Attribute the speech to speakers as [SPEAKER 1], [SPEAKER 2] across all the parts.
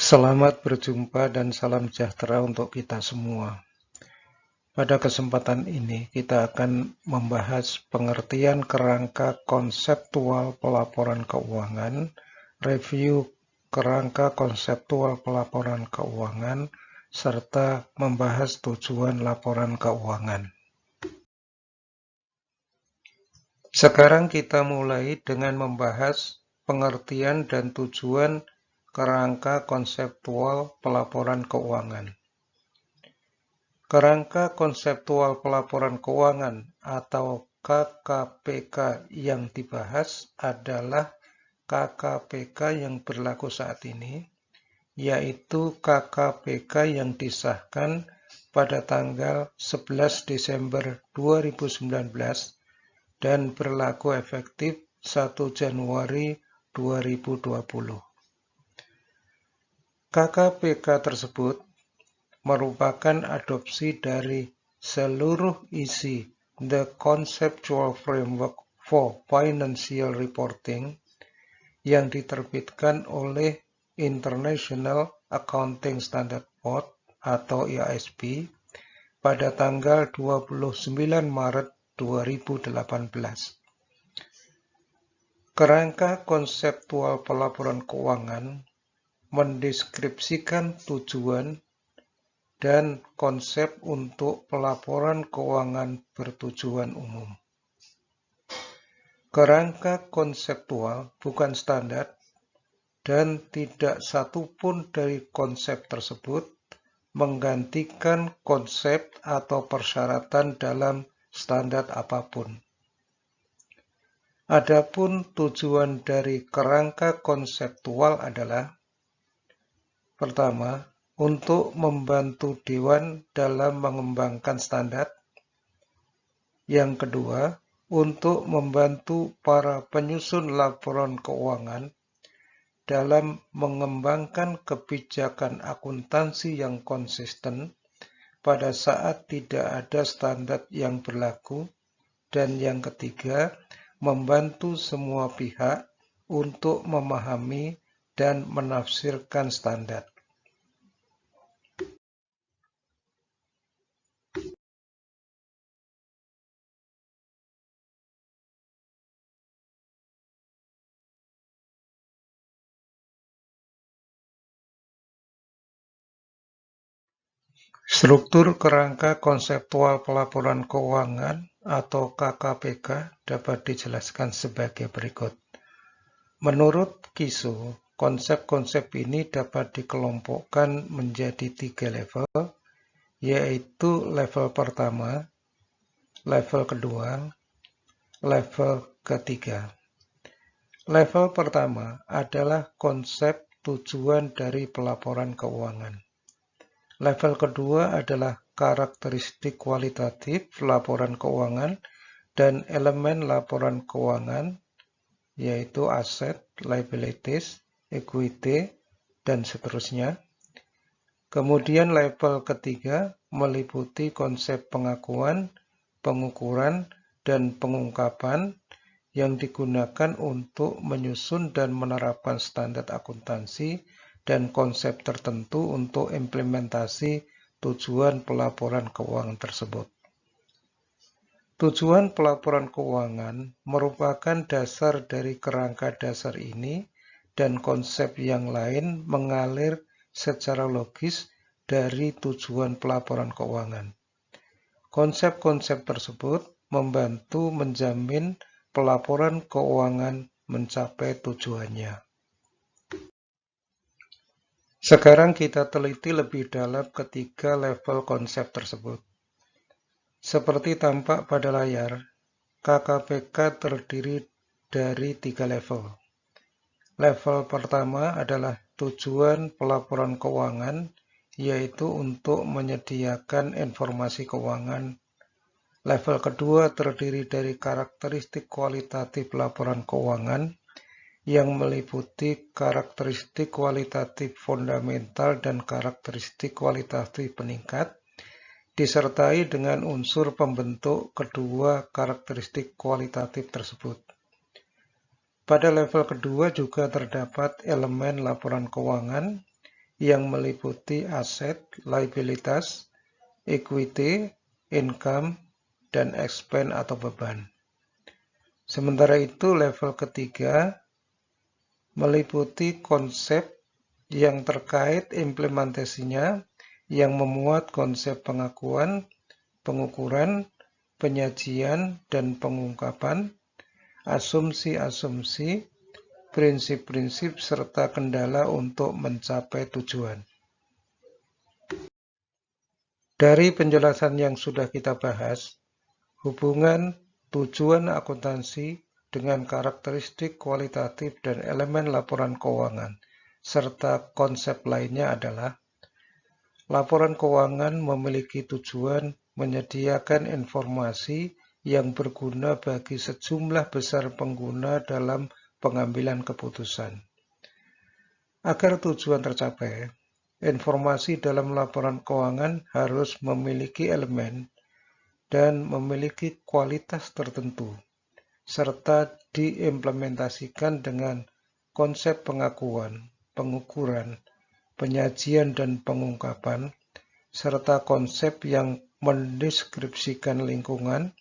[SPEAKER 1] Selamat berjumpa dan salam sejahtera untuk kita semua. Pada kesempatan ini kita akan membahas pengertian kerangka konseptual pelaporan keuangan, review kerangka konseptual pelaporan keuangan, serta membahas tujuan laporan keuangan. Sekarang kita mulai dengan membahas pengertian dan tujuan kerangka konseptual pelaporan keuangan. Kerangka konseptual pelaporan keuangan atau KKPK yang dibahas adalah KKPK yang berlaku saat ini, yaitu KKPK yang disahkan pada tanggal 11 Desember 2019 dan berlaku efektif 1 Januari 2020. KKPK tersebut merupakan adopsi dari seluruh isi The Conceptual Framework for Financial Reporting yang diterbitkan oleh International Accounting Standard Board atau IASB pada tanggal 29 Maret 2018. Kerangka konseptual pelaporan keuangan mendeskripsikan tujuan dan konsep untuk pelaporan keuangan bertujuan umum. Kerangka konseptual bukan standar dan tidak satupun dari konsep tersebut menggantikan konsep atau persyaratan dalam standar apapun. Adapun tujuan dari kerangka konseptual adalah: pertama, untuk membantu Dewan dalam mengembangkan standar. Yang kedua, untuk membantu para penyusun laporan keuangan dalam mengembangkan kebijakan akuntansi yang konsisten pada saat tidak ada standar yang berlaku. Dan yang ketiga, membantu semua pihak untuk memahami dan menafsirkan standar. Struktur kerangka konseptual pelaporan keuangan atau KKPK dapat dijelaskan sebagai berikut. Menurut Kiso, konsep-konsep ini dapat dikelompokkan menjadi 3 level, yaitu level pertama, level kedua, level ketiga. Level pertama adalah konsep tujuan dari pelaporan keuangan. Level kedua adalah karakteristik kualitatif laporan keuangan dan elemen laporan keuangan, yaitu aset, liabilities, equity, dan seterusnya. Kemudian level ketiga meliputi konsep pengakuan, pengukuran, dan pengungkapan yang digunakan untuk menyusun dan menerapkan standar akuntansi dan konsep tertentu untuk implementasi tujuan pelaporan keuangan tersebut. Tujuan pelaporan keuangan merupakan dasar dari kerangka dasar ini, dan konsep yang lain mengalir secara logis dari tujuan pelaporan keuangan. Konsep-konsep tersebut membantu menjamin pelaporan keuangan mencapai tujuannya. Sekarang kita teliti lebih dalam ketiga level konsep tersebut. Seperti tampak pada layar, KKPK terdiri dari 3 level. Level pertama adalah tujuan pelaporan keuangan, yaitu untuk menyediakan informasi keuangan. Level kedua terdiri dari karakteristik kualitatif laporan keuangan, yang meliputi karakteristik kualitatif fundamental dan karakteristik kualitatif peningkat, disertai dengan unsur pembentuk kedua karakteristik kualitatif tersebut. Pada level kedua juga terdapat elemen laporan keuangan, yang meliputi aset, liabilitas, equity, income, dan expense atau beban. Sementara itu, level ketiga meliputi konsep yang terkait implementasinya yang memuat konsep pengakuan, pengukuran, penyajian, dan pengungkapan, asumsi-asumsi, prinsip-prinsip, serta kendala untuk mencapai tujuan. Dari penjelasan yang sudah kita bahas, hubungan tujuan akuntansi dengan karakteristik kualitatif dan elemen laporan keuangan, serta konsep lainnya adalah laporan keuangan memiliki tujuan menyediakan informasi yang berguna bagi sejumlah besar pengguna dalam pengambilan keputusan. Agar tujuan tercapai, informasi dalam laporan keuangan harus memiliki elemen dan memiliki kualitas tertentu, serta diimplementasikan dengan konsep pengakuan, pengukuran, penyajian dan pengungkapan, serta konsep yang mendeskripsikan lingkungan,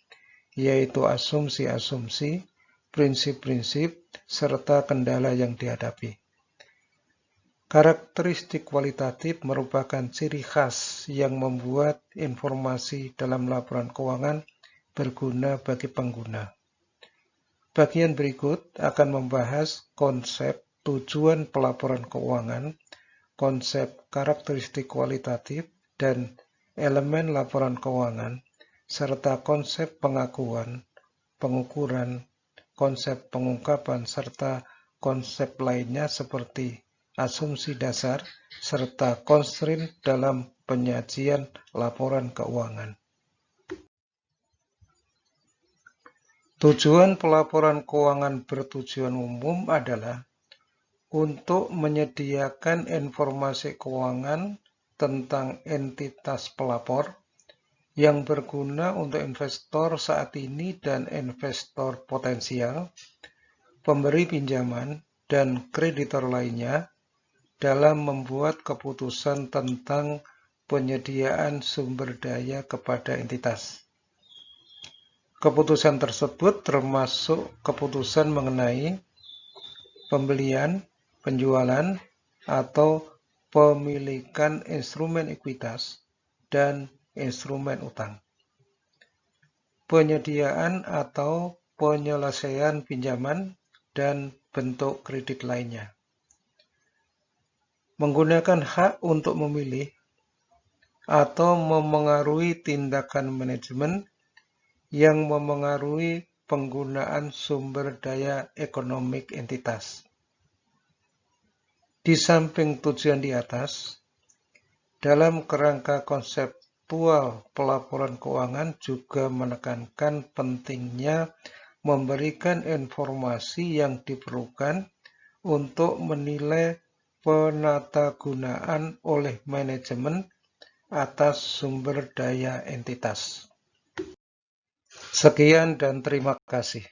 [SPEAKER 1] yaitu asumsi-asumsi, prinsip-prinsip, serta kendala yang dihadapi. Karakteristik kualitatif merupakan ciri khas yang membuat informasi dalam laporan keuangan berguna bagi pengguna. Bagian berikut akan membahas konsep tujuan pelaporan keuangan, konsep karakteristik kualitatif, dan elemen laporan keuangan, serta konsep pengakuan, pengukuran, konsep pengungkapan, serta konsep lainnya seperti asumsi dasar, serta constraint dalam penyajian laporan keuangan. Tujuan pelaporan keuangan bertujuan umum adalah untuk menyediakan informasi keuangan tentang entitas pelapor yang berguna untuk investor saat ini dan investor potensial, pemberi pinjaman, dan kreditor lainnya dalam membuat keputusan tentang penyediaan sumber daya kepada entitas. Keputusan tersebut termasuk keputusan mengenai pembelian, penjualan, atau pemilikan instrumen ekuitas dan instrumen utang, penyediaan atau penyelesaian pinjaman, dan bentuk kredit lainnya. Menggunakan hak untuk memilih atau memengaruhi tindakan manajemen yang memengaruhi penggunaan sumber daya ekonomik entitas. Di samping tujuan di atas, dalam kerangka konseptual pelaporan keuangan juga menekankan pentingnya memberikan informasi yang diperlukan untuk menilai penatagunaan oleh manajemen atas sumber daya entitas. Sekian dan terima kasih.